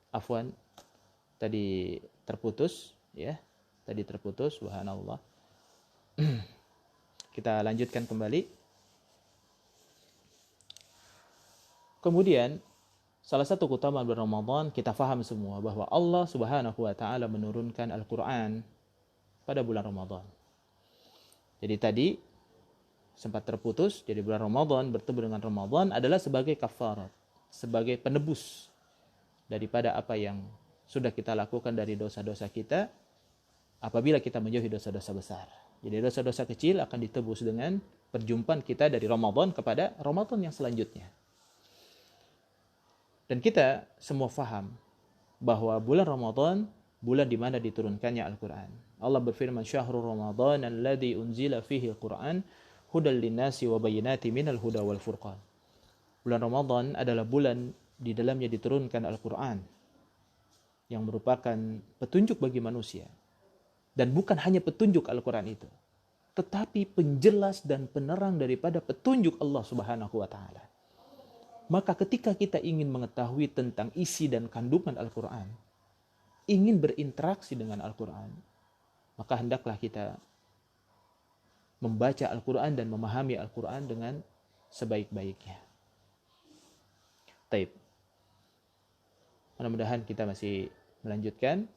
Afwan, tadi terputus ya. Tadi terputus, subhanallah. Kita lanjutkan kembali. Kemudian salah satu keutamaan bulan Ramadan, kita faham semua bahwa Allah Subhanahu wa taala menurunkan Al-Qur'an pada bulan Ramadan. Jadi tadi sempat terputus, jadi bulan Ramadan bertemu dengan Ramadan adalah sebagai kafarat, sebagai penebus daripada apa yang sudah kita lakukan dari dosa-dosa kita apabila kita menjauhi dosa-dosa besar. Jadi dosa-dosa kecil akan ditebus dengan perjumpaan kita dari Ramadan kepada Ramadan yang selanjutnya. Dan kita semua faham bahwa bulan Ramadan bulan di mana diturunkannya Al-Qur'an. Allah berfirman, "Syahrul Ramadan alladzi unzila fihi Al-Qur'an hudal linnasi wa bayyinatin minal huda wal furqan." Bulan Ramadan adalah bulan di dalamnya diturunkan Al-Qur'an yang merupakan petunjuk bagi manusia. Dan bukan hanya petunjuk Al-Qur'an itu, tetapi penjelas dan penerang daripada petunjuk Allah Subhanahu wa taala. Maka ketika kita ingin mengetahui tentang isi dan kandungan Al-Quran, ingin berinteraksi dengan Al-Quran, maka hendaklah kita membaca Al-Quran dan memahami Al-Quran dengan sebaik-baiknya. Taib. Mudah-mudahan kita masih melanjutkan.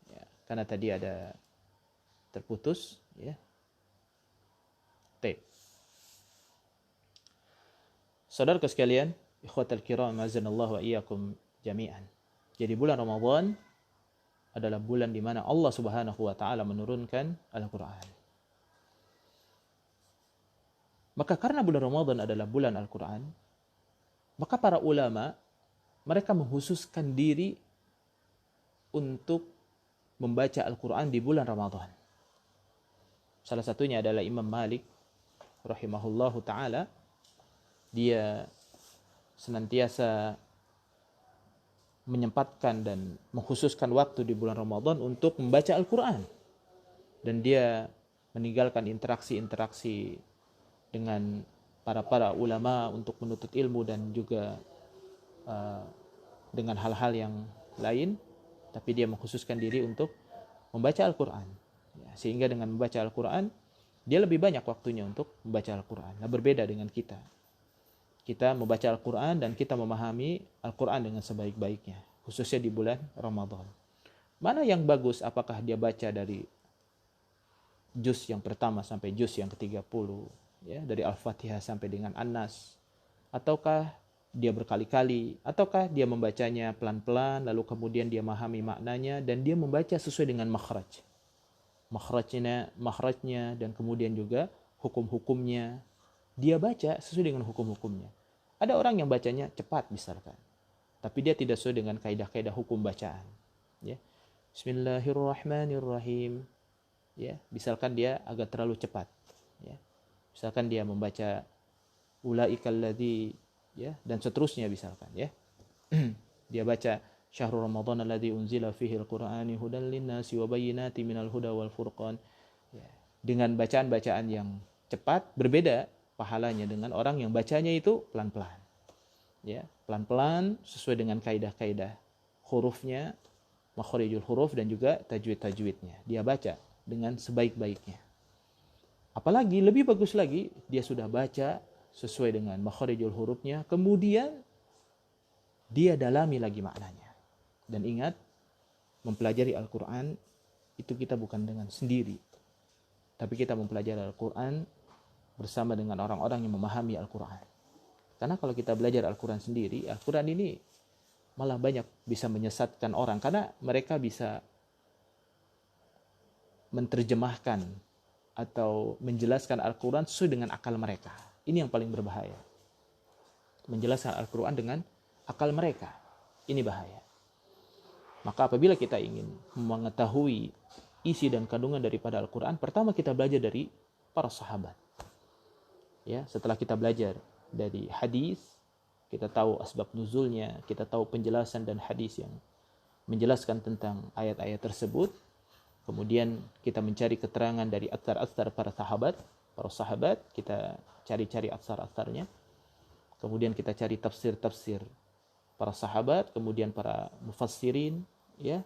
Ya, karena tadi ada terputus. Ya. Taib. Saudara sekalian, ikhwatal kiram, azanallahu wa iyyakum jami'an. Jadi bulan Ramadan adalah bulan di mana Allah Subhanahu wa taala menurunkan Al-Qur'an. Maka karena bulan Ramadan adalah bulan Al-Qur'an, maka para ulama mereka menghususkan diri untuk membaca Al-Qur'an di bulan Ramadan. Salah satunya adalah Imam Malik rahimahullahu taala. Dia senantiasa menyempatkan dan mengkhususkan waktu di bulan Ramadan untuk membaca Al-Quran. Dan dia meninggalkan interaksi-interaksi dengan para ulama untuk menuntut ilmu dan juga dengan hal-hal yang lain. Tapi dia mengkhususkan diri untuk membaca Al-Quran. Ya, sehingga dengan membaca Al-Quran, dia lebih banyak waktunya untuk membaca Al-Quran. Nah, berbeda dengan kita. Kita membaca Al-Quran dan kita memahami Al-Quran dengan sebaik-baiknya, khususnya di bulan Ramadan. Mana yang bagus, apakah dia baca dari juz yang pertama sampai juz yang ke-30, ya, dari Al-Fatihah sampai dengan An-Nas, ataukah dia berkali-kali, ataukah dia membacanya pelan-pelan, lalu kemudian dia memahami maknanya, dan dia membaca sesuai dengan makhrajnya, dan kemudian juga hukum-hukumnya. Dia baca sesuai dengan hukum-hukumnya. Ada orang yang bacanya cepat misalkan, tapi dia tidak sesuai dengan kaidah-kaidah hukum bacaan. Ya. Bismillahirrahmanirrahim. Ya, misalkan dia agak terlalu cepat. Ya. Misalkan dia membaca ulaikal ladzi, ya, dan seterusnya misalkan. Ya. Dia baca Syahrul Ramadan alladzi unzila fihi al-Qur'ani hudan linnasi wa bayyinatin minal huda wal furqan. Ya. Dengan bacaan-bacaan yang cepat berbeda pahalanya dengan orang yang bacanya itu pelan-pelan. Ya, pelan-pelan sesuai dengan kaidah-kaidah hurufnya, makhrijul huruf dan juga tajwid-tajwidnya. Dia baca dengan sebaik-baiknya. Apalagi lebih bagus lagi, dia sudah baca sesuai dengan makhrijul hurufnya, kemudian dia dalami lagi maknanya. Dan ingat, mempelajari Al-Qur'an itu kita bukan dengan sendiri, tapi kita mempelajari Al-Qur'an bersama dengan orang-orang yang memahami Al-Quran. Karena kalau kita belajar Al-Quran sendiri, Al-Quran ini malah banyak bisa menyesatkan orang, karena mereka bisa menerjemahkan atau menjelaskan Al-Quran sesuai dengan akal mereka. Ini yang paling berbahaya. Menjelaskan Al-Quran dengan akal mereka. Ini bahaya. Maka apabila kita ingin mengetahui isi dan kandungan daripada Al-Quran, pertama kita belajar dari para sahabat. Ya, setelah kita belajar dari hadis, kita tahu asbab nuzulnya, kita tahu penjelasan dan hadis yang menjelaskan tentang ayat-ayat tersebut. Kemudian kita mencari keterangan dari atsar-atsar para sahabat, kita cari-cari atsar-atsarnya. Kemudian kita cari tafsir-tafsir para sahabat, kemudian para mufassirin, ya,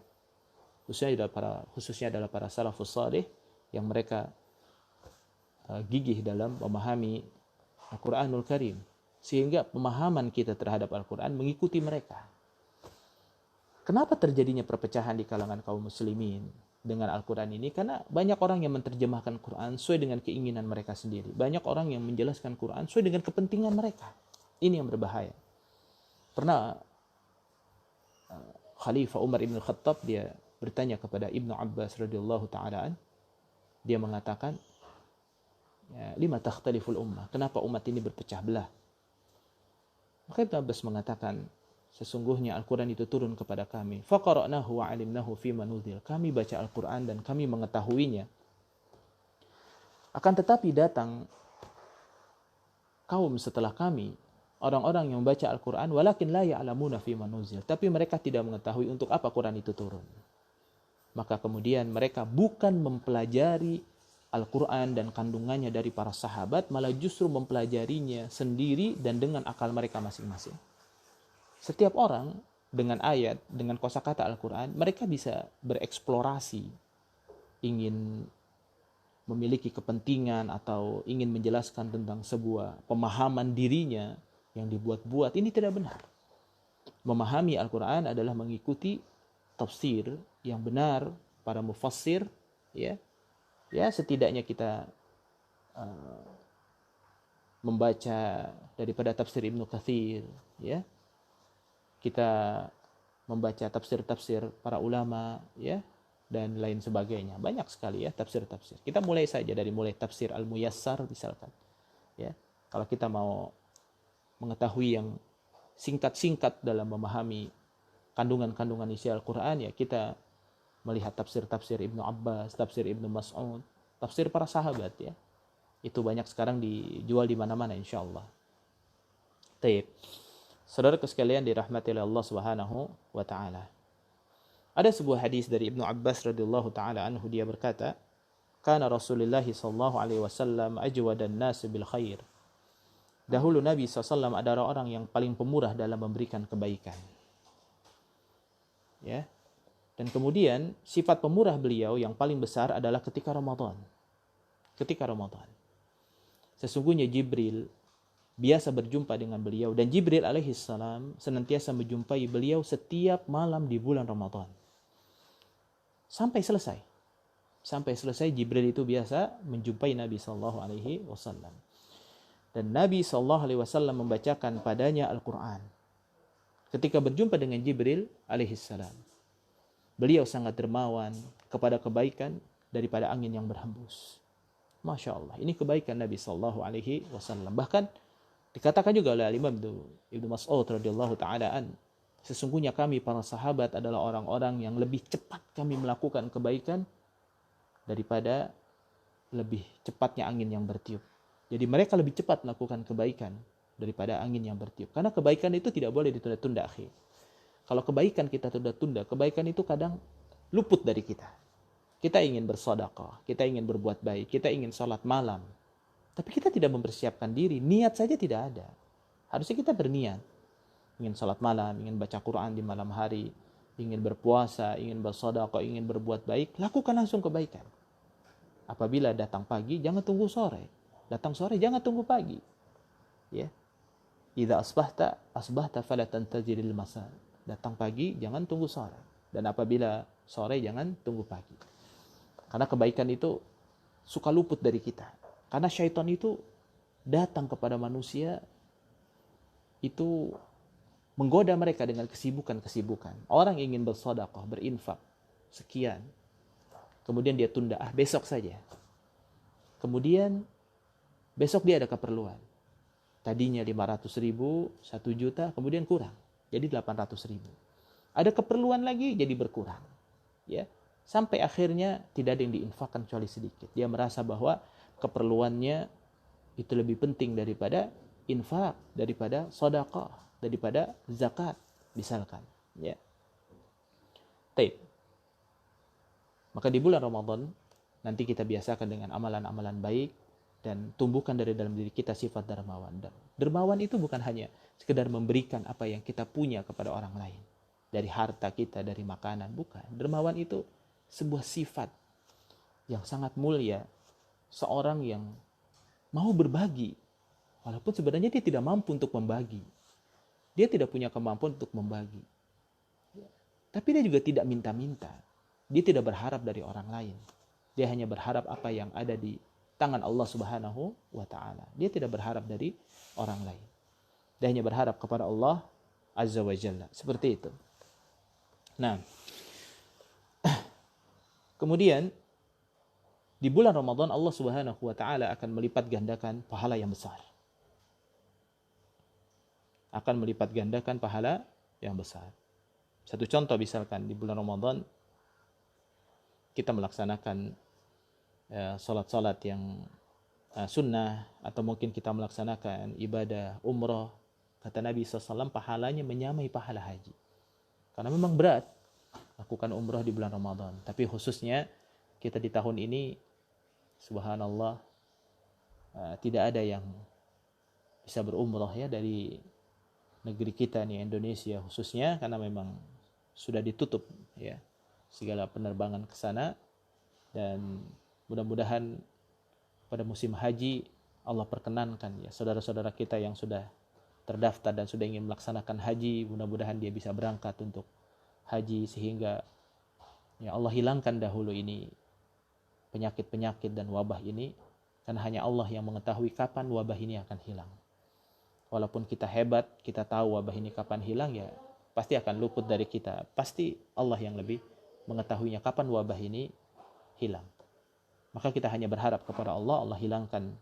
khususnya adalah para salafus salih yang mereka gigih dalam memahami Al-Quranul Karim, sehingga pemahaman kita terhadap Al-Quran mengikuti mereka. Kenapa terjadinya perpecahan di kalangan kaum muslimin dengan Al-Quran ini? Karena banyak orang yang menerjemahkan Quran sesuai dengan keinginan mereka sendiri. Banyak orang yang menjelaskan Quran sesuai dengan kepentingan mereka. Ini yang berbahaya. Pernah Khalifah Umar ibn Khattab, dia bertanya kepada Ibnu Abbas radhiyallahu ta'ala, dia mengatakan, ya, lima takhtaliful ummah, kenapa umat ini berpecah belah? Maka Ibnu Abbas mengatakan, sesungguhnya Al-Quran itu turun kepada kami, faqara'nahu wa 'alimnahu fi manuzil, kami baca Al-Quran dan kami mengetahuinya. Akan tetapi datang kaum setelah kami, orang-orang yang membaca Al-Quran, walakin la ya'lamuna fi manuzil, tapi mereka tidak mengetahui untuk apa Quran itu turun. Maka kemudian mereka bukan mempelajari Al-Quran dan kandungannya dari para sahabat, malah justru mempelajarinya sendiri dan dengan akal mereka masing-masing. Setiap orang dengan ayat, dengan kosakata Al-Quran, mereka bisa bereksplorasi, ingin memiliki kepentingan atau ingin menjelaskan tentang sebuah pemahaman dirinya yang dibuat-buat. Ini tidak benar. Memahami Al-Quran adalah mengikuti tafsir yang benar para mufassir, ya setidaknya kita membaca daripada tafsir Ibnu Katsir, ya, kita membaca tafsir-tafsir para ulama, ya, dan lain sebagainya. Banyak sekali ya tafsir-tafsir. Kita mulai saja dari tafsir Al-Muyassar misalkan, ya. Kalau kita mau mengetahui yang singkat-singkat dalam memahami kandungan-kandungan isi Al-Quran, ya kita melihat tafsir-tafsir Ibnu Abbas, tafsir Ibnu Mas'ud, tafsir para sahabat, ya. Itu banyak sekarang dijual di mana-mana insyaallah. Baik. Saudara sekalian dirahmati oleh Allah Subhanahu wa taala. Ada sebuah hadis dari Ibnu Abbas radhiyallahu taala anhu, dia berkata, "Kana Rasulullah sallallahu alaihi wasallam ajwadan nas bil khair." Dahulu Nabi SAW adalah orang yang paling pemurah dalam memberikan kebaikan. Ya. Dan kemudian sifat pemurah beliau yang paling besar adalah ketika Ramadan. Ketika Ramadan. Sesungguhnya Jibril biasa berjumpa dengan beliau, dan Jibril alaihissalam senantiasa menjumpai beliau setiap malam di bulan Ramadan. Sampai selesai. Sampai selesai Jibril itu biasa menjumpai Nabi SAW. Dan Nabi SAW membacakan padanya Al-Quran. Ketika berjumpa dengan Jibril alaihissalam, beliau sangat dermawan kepada kebaikan daripada angin yang berhembus. Masya Allah, ini kebaikan Nabi SAW. Bahkan dikatakan juga oleh Imam Ibnu Mas'ud radhiyallahu ta'ala an, sesungguhnya kami para sahabat adalah orang-orang yang lebih cepat kami melakukan kebaikan daripada lebih cepatnya angin yang bertiup. Jadi mereka lebih cepat melakukan kebaikan daripada angin yang bertiup. Karena kebaikan itu tidak boleh ditunda-tunda, akhir. Kalau kebaikan kita tunda-tunda, kebaikan itu kadang luput dari kita. Kita ingin bersedekah, kita ingin berbuat baik, kita ingin sholat malam. Tapi kita tidak mempersiapkan diri, niat saja tidak ada. Harusnya kita berniat. Ingin sholat malam, ingin baca Quran di malam hari, ingin berpuasa, ingin bersedekah, ingin berbuat baik, lakukan langsung kebaikan. Apabila datang pagi, jangan tunggu sore. Datang sore, jangan tunggu pagi. Ya. Idza asbahta fala tantaziril masa. Datang pagi, jangan tunggu sore. Dan apabila sore, jangan tunggu pagi. Karena kebaikan itu suka luput dari kita. Karena syaitan itu datang kepada manusia, itu menggoda mereka dengan kesibukan-kesibukan. Orang ingin bersedekah, berinfak, sekian. Kemudian dia tunda, besok saja. Kemudian besok dia ada keperluan. Tadinya 500.000, 1 juta, kemudian kurang. Jadi 800.000. Ada keperluan lagi, jadi berkurang. Ya, sampai akhirnya tidak ada yang diinfakkan kecuali sedikit. Dia merasa bahwa keperluannya itu lebih penting daripada infak, daripada sedekah, daripada zakat, misalkan. Ya. Taib. Maka di bulan Ramadan nanti kita biasakan dengan amalan-amalan baik, dan tumbuhkan dari dalam diri kita sifat dermawan. Dan dermawan itu bukan hanya sekedar memberikan apa yang kita punya kepada orang lain, dari harta kita, dari makanan, bukan. Dermawan itu sebuah sifat yang sangat mulia, seorang yang mau berbagi walaupun sebenarnya dia tidak mampu untuk membagi. Dia tidak punya kemampuan untuk membagi. Tapi dia juga tidak minta-minta. Dia tidak berharap dari orang lain. Dia hanya berharap apa yang ada di tangan Allah Subhanahu wa Ta'ala. Dia tidak berharap dari orang lain. Dia hanya berharap kepada Allah Azza wa Jalla. Seperti itu. Nah, kemudian di bulan Ramadan Allah Subhanahu wa Ta'ala akan melipat gandakan pahala yang besar. Akan melipat gandakan pahala yang besar. Satu contoh misalkan di bulan Ramadan kita melaksanakan salat-salat yang sunnah, atau mungkin kita melaksanakan ibadah umrah, kata Nabi SAW pahalanya menyamai pahala haji. Karena memang berat lakukan umrah di bulan Ramadan. Tapi khususnya kita di tahun ini, subhanallah, tidak ada yang bisa berumrah ya dari negeri kita nih, Indonesia khususnya, karena memang sudah ditutup ya segala penerbangan ke sana. Dan mudah-mudahan pada musim haji Allah perkenankan ya saudara-saudara kita yang sudah terdaftar dan sudah ingin melaksanakan haji, mudah-mudahan dia bisa berangkat untuk haji, sehingga ya Allah hilangkan dahulu ini penyakit-penyakit dan wabah ini, karena hanya Allah yang mengetahui kapan wabah ini akan hilang. Walaupun kita hebat, kita tahu wabah ini kapan hilang, ya pasti akan luput dari kita. Pasti Allah yang lebih mengetahuinya kapan wabah ini hilang. Maka kita hanya berharap kepada Allah, Allah hilangkan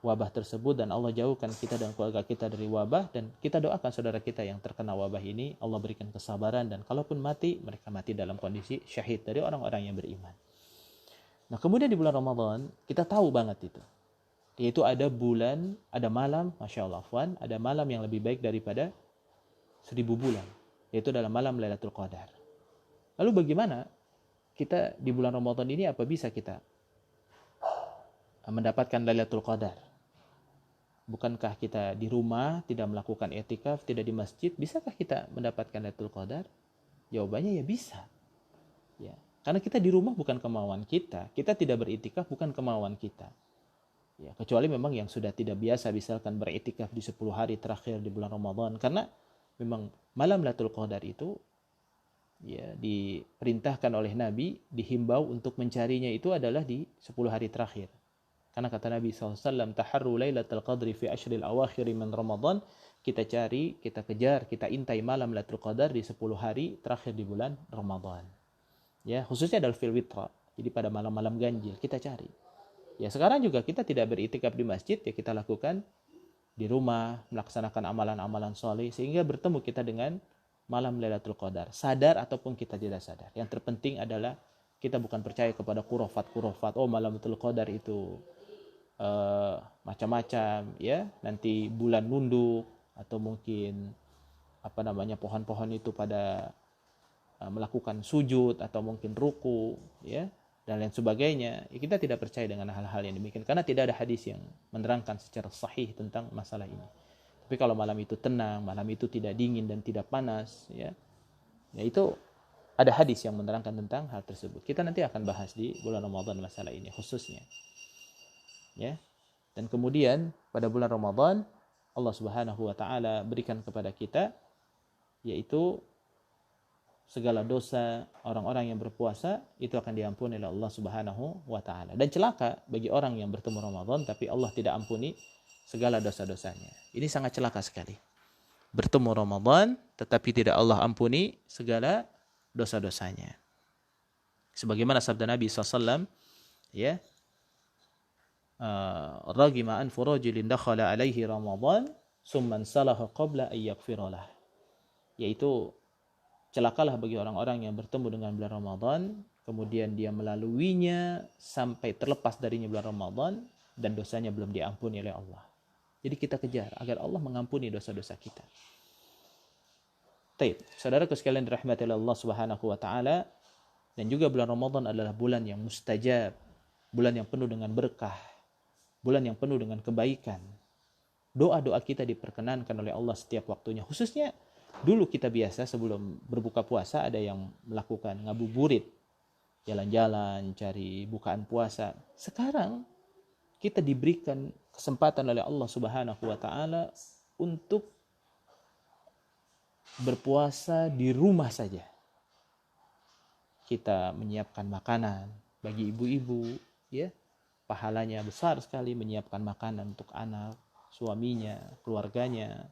wabah tersebut dan Allah jauhkan kita dan keluarga kita dari wabah. Dan kita doakan saudara kita yang terkena wabah ini, Allah berikan kesabaran, dan kalaupun mati, mereka mati dalam kondisi syahid dari orang-orang yang beriman. Nah, kemudian di bulan Ramadan kita tahu banget itu, yaitu ada bulan, ada malam, Masya Allah, Afwan, ada malam yang lebih baik daripada 1000 bulan, yaitu dalam malam Lailatul Qadar. Lalu bagaimana kita di bulan Ramadan ini, apa bisa kita mendapatkan Lailatul Qadar? Bukankah kita di rumah tidak melakukan i'tikaf, tidak di masjid, bisakah kita mendapatkan Lailatul Qadar? Jawabannya ya bisa. Ya, karena kita di rumah bukan kemauan kita tidak beriktikaf bukan kemauan kita. Ya, kecuali memang yang sudah tidak biasa misalkan beriktikaf di 10 hari terakhir di bulan Ramadan, karena memang malam Lailatul Qadar itu ya diperintahkan oleh Nabi, dihimbau untuk mencarinya itu adalah di 10 hari terakhir. Karena kata Nabi SAW, taharru lailatul qadri fi ashril awakhir min Ramadan, kita cari, kita kejar, kita intai malam Lailatul Qadar di 10 hari terakhir di bulan Ramadan. Ya, khususnya adalah fil witra. Jadi pada malam-malam ganjil kita cari. Ya, sekarang juga kita tidak beriktikaf di masjid, ya kita lakukan di rumah, melaksanakan amalan-amalan soleh, sehingga bertemu kita dengan malam Lailatul Qadar. Sadar ataupun kita tidak sadar. Yang terpenting adalah kita bukan percaya kepada kurafat. Oh, malam Lailatul Qadar itu macam-macam, ya. Nanti bulan nunduk, atau mungkin pohon-pohon itu pada melakukan sujud, atau mungkin ruku, ya, dan lain sebagainya. Ya, kita tidak percaya dengan hal-hal yang demikian, karena tidak ada hadis yang menerangkan secara sahih tentang masalah ini. Tapi kalau malam itu tenang, malam itu tidak dingin dan tidak panas, ya itu ada hadis yang menerangkan tentang hal tersebut. Kita nanti akan bahas di bulan Ramadan masalah ini khususnya. Ya. Dan kemudian pada bulan Ramadan Allah Subhanahu wa taala berikan kepada kita yaitu segala dosa orang-orang yang berpuasa itu akan diampuni oleh Allah Subhanahu wa taala. Dan celaka bagi orang yang bertemu Ramadan tapi Allah tidak ampuni segala dosa-dosanya. Ini sangat celaka sekali. Bertemu Ramadan tetapi tidak Allah ampuni segala dosa-dosanya. Sebagaimana sabda Nabi SAW, ya, ragima an furajilin dakhala alaihi Ramadan summan salaha qabla an yaghfiralah. Yaitu celakalah bagi orang-orang yang bertemu dengan bulan Ramadan, kemudian dia melaluinya sampai terlepas darinya bulan Ramadan dan dosanya belum diampuni oleh Allah. Jadi kita kejar agar Allah mengampuni dosa-dosa kita. Baik, saudaraku sekalian dirahmati oleh Allah Subhanahu wa taala, dan juga bulan Ramadan adalah bulan yang mustajab, bulan yang penuh dengan berkah. bulan yang penuh dengan kebaikan. Doa-doa kita diperkenankan oleh Allah setiap waktunya. Khususnya dulu kita biasa sebelum berbuka puasa ada yang melakukan ngabuburit, jalan-jalan, cari bukaan puasa. Sekarang kita diberikan kesempatan oleh Allah Subhanahu wa taala untuk berpuasa di rumah saja. Kita menyiapkan makanan bagi ibu-ibu, ya. Pahalanya besar sekali menyiapkan makanan untuk anak, suaminya, keluarganya,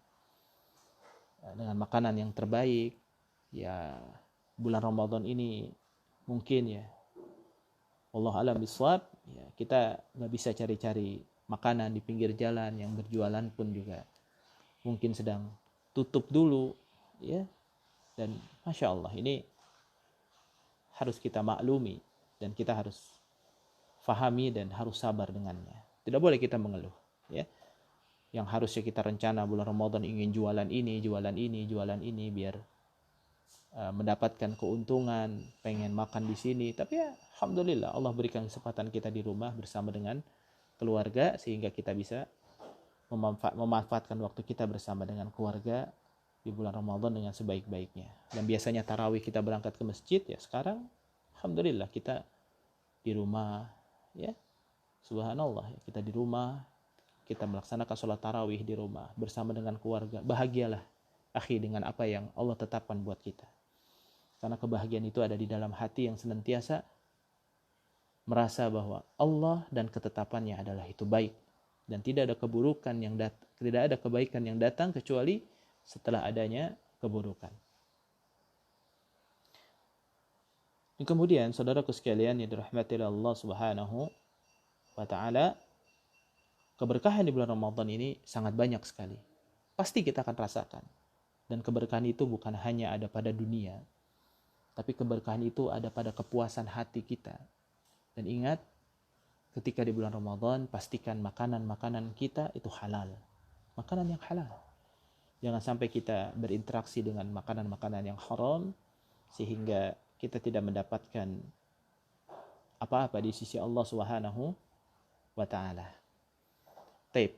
dengan makanan yang terbaik. Ya, bulan Ramadan ini mungkin ya, Allah alam biswab, ya, kita nggak bisa cari-cari makanan di pinggir jalan, yang berjualan pun juga mungkin sedang tutup dulu, ya. Dan Masya Allah, ini harus kita maklumi dan kita harus fahami dan harus sabar dengannya. Tidak boleh kita mengeluh, ya. Yang harusnya kita rencana bulan Ramadan ingin jualan ini biar mendapatkan keuntungan, pengen makan di sini, tapi ya alhamdulillah Allah berikan kesempatan kita di rumah bersama dengan keluarga sehingga kita bisa memanfaatkan waktu kita bersama dengan keluarga di bulan Ramadan dengan sebaik-baiknya. Dan biasanya tarawih kita berangkat ke masjid, ya sekarang alhamdulillah kita di rumah, ya subhanallah, ya, kita di rumah, kita melaksanakan sholat tarawih di rumah bersama dengan keluarga. Bahagialah akhi dengan apa yang Allah tetapkan buat kita, karena kebahagiaan itu ada di dalam hati yang senantiasa merasa bahwa Allah dan ketetapannya adalah itu baik, dan tidak ada keburukan yang tidak ada kebaikan yang datang kecuali setelah adanya keburukan. Dan kemudian saudaraku sekalian yang dirahmati Allah Subhanahu wa taala, keberkahan di bulan Ramadan ini sangat banyak sekali. Pasti kita akan rasakan. Dan keberkahan itu bukan hanya ada pada dunia, tapi keberkahan itu ada pada kepuasan hati kita. Dan ingat, ketika di bulan Ramadan, pastikan makanan-makanan kita itu halal. Makanan yang halal. Jangan sampai kita berinteraksi dengan makanan-makanan yang haram, sehingga kita tidak mendapatkan apa-apa di sisi Allah Subhanahu wa ta'ala. Taib.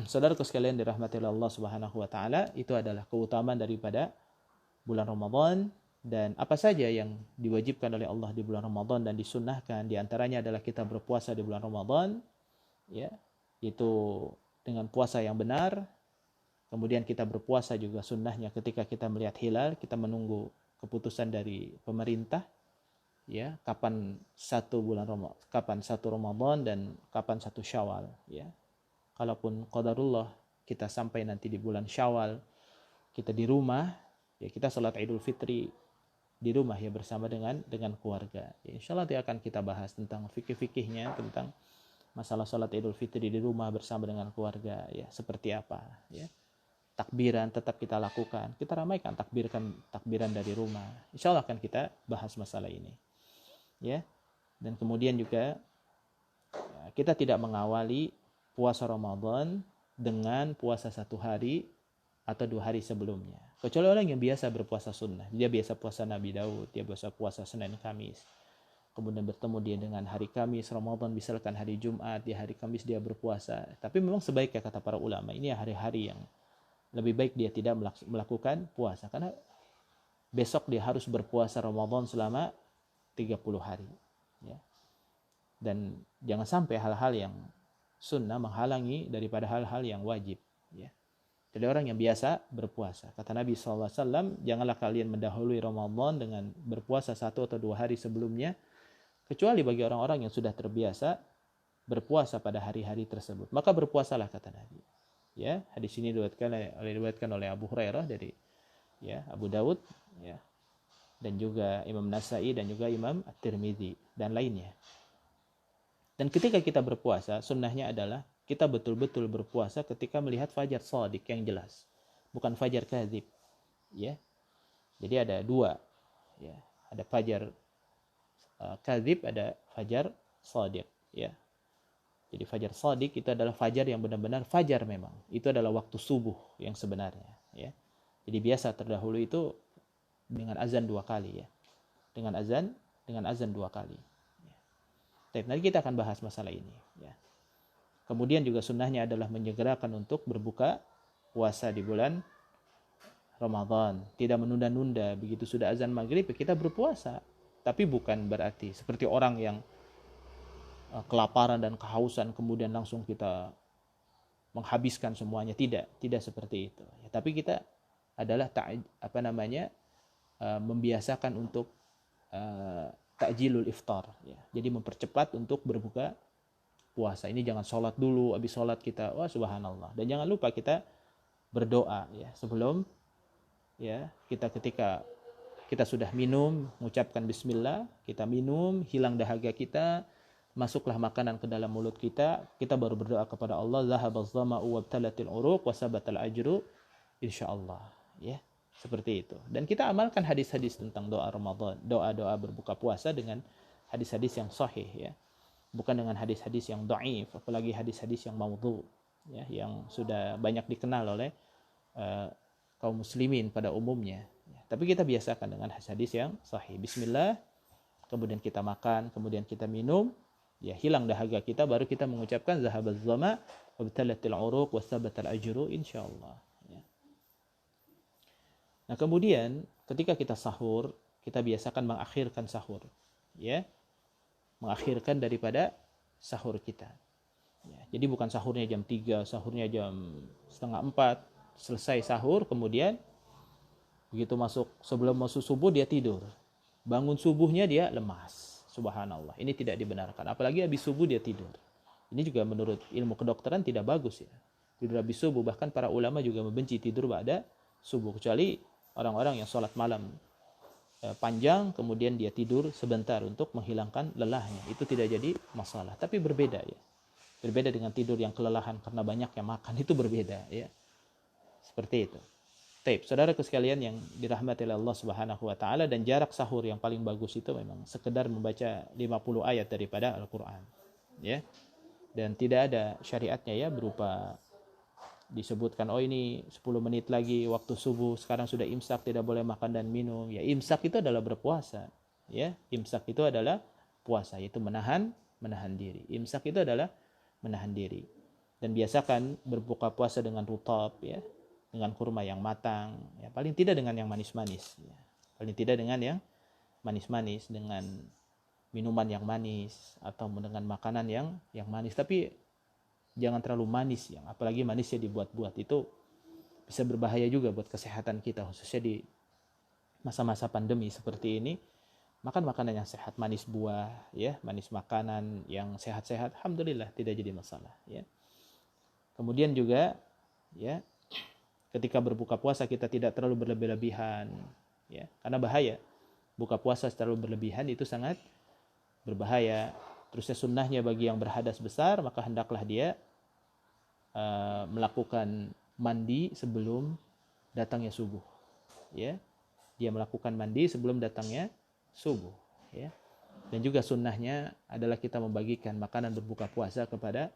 Saudaraku sekalian dirahmati Allah Subhanahu wa ta'ala, itu adalah keutamaan daripada bulan Ramadan. Dan apa saja yang diwajibkan oleh Allah di bulan Ramadan dan disunnahkan, diantaranya adalah kita berpuasa di bulan Ramadan, ya, itu dengan puasa yang benar. Kemudian kita berpuasa juga sunnahnya ketika kita melihat hilal, kita menunggu keputusan dari pemerintah, ya, kapan satu Ramadan dan kapan satu Syawal, ya. Kalaupun qadarullah kita sampai nanti di bulan Syawal, kita di rumah, ya kita salat Idul Fitri di rumah, ya bersama dengan keluarga. Ya, insyaallah nanti akan kita bahas tentang fikih-fikihnya, tentang masalah salat Idul Fitri di rumah bersama dengan keluarga, ya seperti apa, ya. Takbiran tetap kita lakukan, kita ramaikan takbiran dari rumah. Insyaallah akan kita bahas masalah ini, ya. Dan kemudian juga ya, kita tidak mengawali puasa Ramadan dengan puasa 1 hari atau 2 hari sebelumnya, kecuali orang yang biasa berpuasa sunnah. Dia biasa puasa Nabi Daud, dia biasa puasa Senin Kamis, kemudian bertemu dia dengan hari Kamis Ramadan, misalkan hari Jumat, di hari Kamis dia berpuasa. Tapi memang sebaiknya kata para ulama, ini hari-hari yang lebih baik dia tidak melakukan puasa, karena besok dia harus berpuasa Ramadan selama 30 hari, ya. Dan jangan sampai hal-hal yang sunnah menghalangi daripada hal-hal yang wajib, ya. Jadi orang yang biasa berpuasa, kata Nabi SAW, janganlah kalian mendahului Ramadan dengan berpuasa 1 atau 2 hari sebelumnya, kecuali bagi orang-orang yang sudah terbiasa berpuasa pada hari-hari tersebut, maka berpuasalah, kata Nabi. Ya, hadis ini diriwayatkan oleh Abu Hurairah dari, ya, Abu Daud, ya, dan juga Imam Nasai dan juga Imam At-Tirmidzi dan lainnya. Dan ketika kita berpuasa, sunnahnya adalah kita betul-betul berpuasa ketika melihat fajar shadiq yang jelas, bukan fajar kadzib, ya. Jadi ada dua, ya, ada fajar kadzib, ada fajar shadiq, ya. Jadi fajar shadiq itu adalah fajar yang benar-benar fajar, memang itu adalah waktu subuh yang sebenarnya, ya. Jadi biasa terdahulu itu dengan azan 2 kali, ya. Dengan azan 2 kali. Ya. Nanti kita akan bahas masalah ini, ya. Kemudian juga sunnahnya adalah menyegerakan untuk berbuka puasa di bulan Ramadan, tidak menunda-nunda. Begitu sudah azan maghrib kita berpuasa, tapi bukan berarti seperti orang yang kelaparan dan kehausan kemudian langsung kita menghabiskan semuanya. Tidak seperti itu ya, tapi kita adalah membiasakan untuk takjilul iftar ya. Jadi mempercepat untuk berbuka puasa. Ini jangan sholat dulu, habis sholat kita wah subhanallah, dan jangan lupa kita berdoa ya sebelum ya ketika kita sudah minum, mengucapkan bismillah, kita minum, hilang dahaga kita, masuklah makanan ke dalam mulut kita baru berdoa kepada Allah, zahabaz zama'u wabtalatil uruq wasabatal ajru insyaallah ya, seperti itu. Dan kita amalkan hadis-hadis tentang doa Ramadan, doa-doa berbuka puasa dengan hadis-hadis yang sahih ya, bukan dengan hadis-hadis yang dhaif, apalagi hadis-hadis yang maudhu ya, yang sudah banyak dikenal oleh kaum muslimin pada umumnya ya. Tapi kita biasakan dengan hadis yang sahih, bismillah, kemudian kita makan, kemudian kita minum ya, hilang dahaga kita, baru kita mengucapkan zahabaz zama wabtalatil uruq wasabatal ajru insyaallah ya. Nah kemudian ketika kita sahur, kita biasakan mengakhirkan sahur ya, mengakhirkan daripada sahur kita ya. Jadi bukan sahurnya jam 3, sahurnya jam setengah 4, selesai sahur kemudian begitu sebelum masuk subuh dia tidur, bangun subuhnya dia lemas, subhanallah. Ini tidak dibenarkan, apalagi habis subuh dia tidur. Ini juga menurut ilmu kedokteran tidak bagus ya, tidur habis subuh. Bahkan para ulama juga membenci tidur ba'da subuh, kecuali orang-orang yang sholat malam panjang kemudian dia tidur sebentar untuk menghilangkan lelahnya, itu tidak jadi masalah. Tapi berbeda ya, berbeda dengan tidur yang kelelahan karena banyak yang makan, itu berbeda ya, seperti itu. Taib, saudaraku sekalian yang dirahmati oleh Allah Subhanahu wa taala, dan jarak sahur yang paling bagus itu memang sekedar membaca 50 ayat daripada Al-Qur'an ya. Dan tidak ada syariatnya ya berupa disebutkan oh ini 10 menit lagi waktu subuh, sekarang sudah imsak, tidak boleh makan dan minum. Ya imsak itu adalah berpuasa ya. Imsak itu adalah puasa, yaitu menahan diri. Imsak itu adalah menahan diri. Dan biasakan berbuka puasa dengan rutab ya, dengan kurma yang matang ya, paling tidak dengan yang manis-manis ya. Paling tidak dengan yang manis-manis, dengan minuman yang manis atau dengan makanan yang manis, tapi jangan terlalu manis yang apalagi manisnya dibuat-buat, itu bisa berbahaya juga buat kesehatan kita, khususnya di masa-masa pandemi seperti ini. Makan makanan yang sehat, manis buah ya, manis makanan yang sehat-sehat, alhamdulillah tidak jadi masalah ya. Kemudian juga ya, ketika berbuka puasa kita tidak terlalu berlebih-lebihan ya, karena bahaya buka puasa terlalu berlebihan, itu sangat berbahaya. Terusnya sunnahnya bagi yang berhadas besar, maka hendaklah dia melakukan mandi sebelum datangnya subuh ya. Dia melakukan mandi sebelum datangnya subuh ya. Dan juga sunnahnya adalah kita membagikan makanan berbuka puasa kepada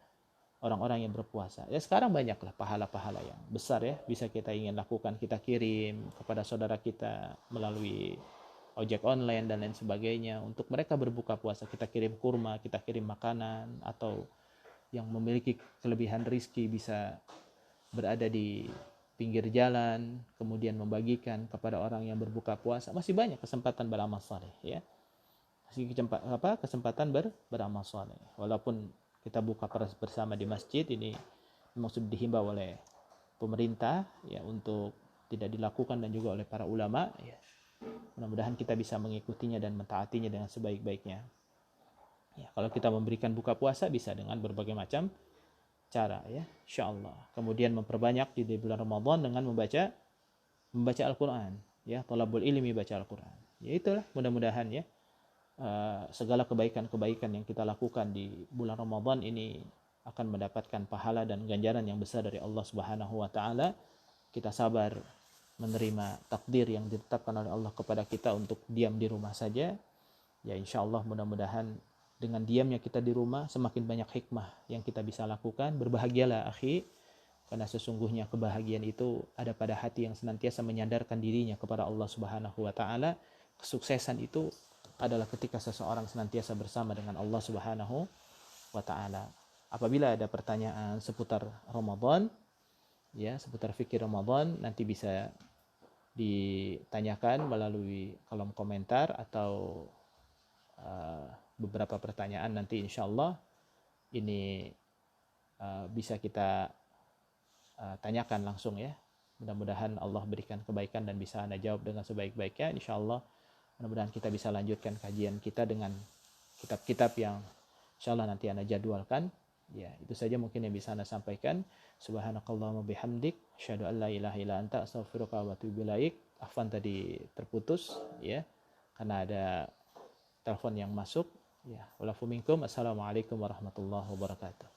orang-orang yang berpuasa ya. Sekarang banyaklah pahala-pahala yang besar ya, bisa kita ingin lakukan, kita kirim kepada saudara kita melalui ojek online dan lain sebagainya untuk mereka berbuka puasa. Kita kirim kurma, kita kirim makanan, atau yang memiliki kelebihan rizki bisa berada di pinggir jalan kemudian membagikan kepada orang yang berbuka puasa. Masih banyak kesempatan beramal saleh ya, masih kesempatan beramal saleh. Walaupun kita buka bersama di masjid, ini memang sudah dihimbau oleh pemerintah ya untuk tidak dilakukan, dan juga oleh para ulama ya. Mudah-mudahan kita bisa mengikutinya dan mentaatinya dengan sebaik-baiknya ya. Kalau kita memberikan buka puasa bisa dengan berbagai macam cara ya, insyaallah. Kemudian memperbanyak di bulan Ramadan dengan membaca Al-Quran ya, thalabul ilmi, baca Al-Quran ya. Itulah mudah-mudahan ya, segala kebaikan-kebaikan yang kita lakukan di bulan Ramadan ini akan mendapatkan pahala dan ganjaran yang besar dari Allah Subhanahu wa taala. Kita sabar menerima takdir yang ditetapkan oleh Allah kepada kita untuk diam di rumah saja ya. Insyaallah mudah-mudahan dengan diamnya kita di rumah semakin banyak hikmah yang kita bisa lakukan. Berbahagialah akhi, karena sesungguhnya kebahagiaan itu ada pada hati yang senantiasa menyadarkan dirinya kepada Allah Subhanahu wa taala. Kesuksesan itu adalah ketika seseorang senantiasa bersama dengan Allah Subhanahu wa taala. apabila ada pertanyaan seputar Ramadan, ya, seputar fikih Ramadan, nanti bisa ditanyakan melalui kolom komentar atau beberapa pertanyaan nanti insya Allah ini bisa kita tanyakan langsung ya. Mudah-mudahan Allah berikan kebaikan dan bisa Anda jawab dengan sebaik-baiknya. Insya Allah mudah-mudahan kita bisa lanjutkan kajian kita dengan kitab-kitab yang insya Allah nanti Anda jadwalkan. Ya, itu saja mungkin yang bisa Anda sampaikan. Subhanakallahumma bihamdik, asyhadu an la ilaha illa anta, astaghfiruka wa atubu ilaik. Afwan tadi terputus ya karena ada telepon yang masuk. Ya, walafu minkum. Assalamualaikum warahmatullahi wabarakatuh.